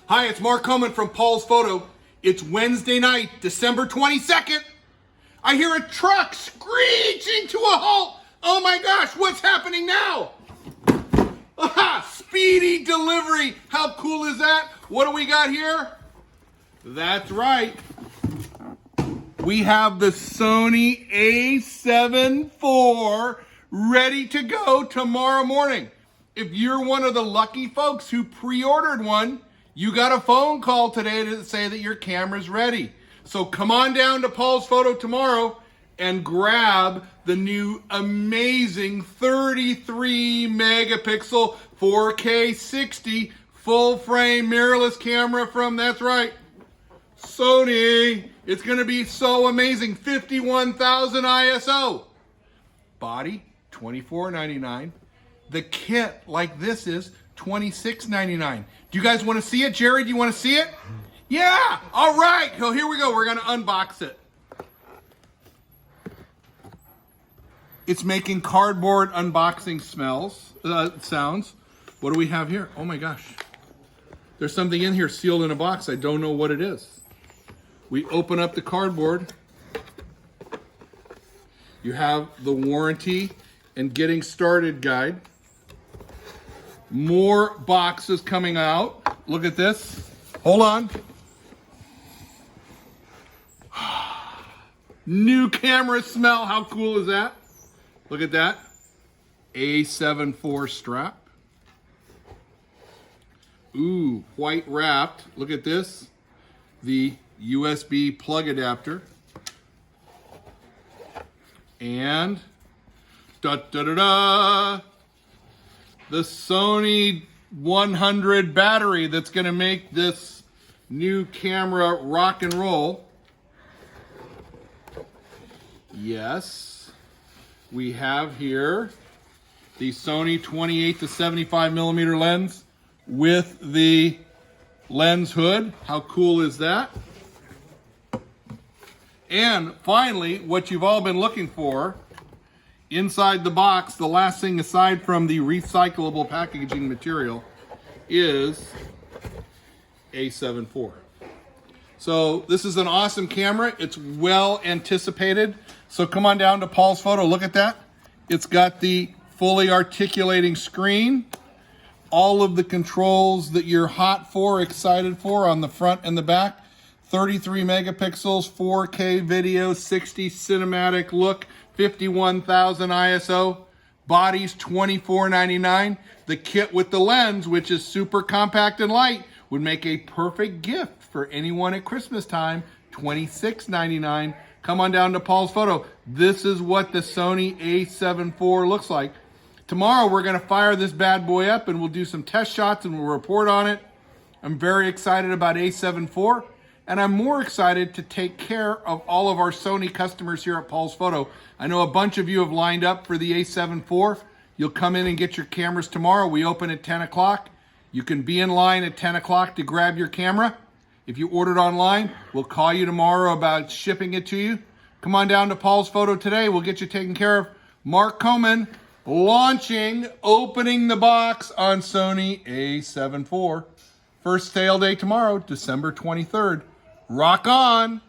Hi, it's Mark Coman from Paul's Photo. It's Wednesday night, December 22nd. I hear a truck screeching to a halt. Oh my gosh, what's happening now? Aha, speedy delivery. How cool is that? What do we got here? That's right. We have the Sony a7IV ready to go tomorrow morning. If you're one of the lucky folks who pre-ordered one, you got a phone call today to say that your camera's ready. So come on down to Paul's Photo tomorrow and grab the new amazing 33 megapixel 4K 60 full frame mirrorless camera from, that's right, Sony. It's gonna be so amazing. 51,000 ISO. Body, $24.99. The kit like this is $26.99. Do you guys want to see it? Jerry, do you want to see it? Yeah, all right. So here we go. We're going to unbox it. It's making cardboard unboxing sounds. What do we have here? Oh my gosh. There's something in here sealed in a box. I don't know what it is. We open up the cardboard. You have the warranty and getting started guide. More boxes coming out. Look at this. Hold on. New camera smell. How cool is that? Look at that. a7IV strap. Ooh, white wrapped. Look at this. The USB plug adapter. And da-da-da-da, the Sony 100 battery that's going to make this new camera rock and roll. Yes, we have here the Sony 28 to 75 millimeter lens with the lens hood. How cool is that? And finally, what you've all been looking for, inside the box, the last thing aside from the recyclable packaging material is a7IV. So this is an awesome camera. It's well anticipated. So come on down to Paul's Photo. Look at that. It's got the fully articulating screen, all of the controls that you're hot for, excited for on the front and the back. 33 megapixels, 4K video, 60 cinematic look, 51,000 ISO. Body's $24.99. The kit with the lens, which is super compact and light, would make a perfect gift for anyone at Christmas time. $26.99. Come on down to Paul's Photo. This is what the Sony a7IV looks like. Tomorrow we're going to fire this bad boy up and we'll do some test shots and we'll report on it. I'm very excited about a7IV. And I'm more excited to take care of all of our Sony customers here at Paul's Photo. I know a bunch of you have lined up for the a7IV. You'll come in and get your cameras tomorrow. We open at 10 o'clock. You can be in line at 10 o'clock to grab your camera. If you ordered online, we'll call you tomorrow about shipping it to you. Come on down to Paul's Photo today. We'll get you taken care of. Mark Coman launching, opening the box on Sony a7IV. First sale day tomorrow, December 23rd. Rock on!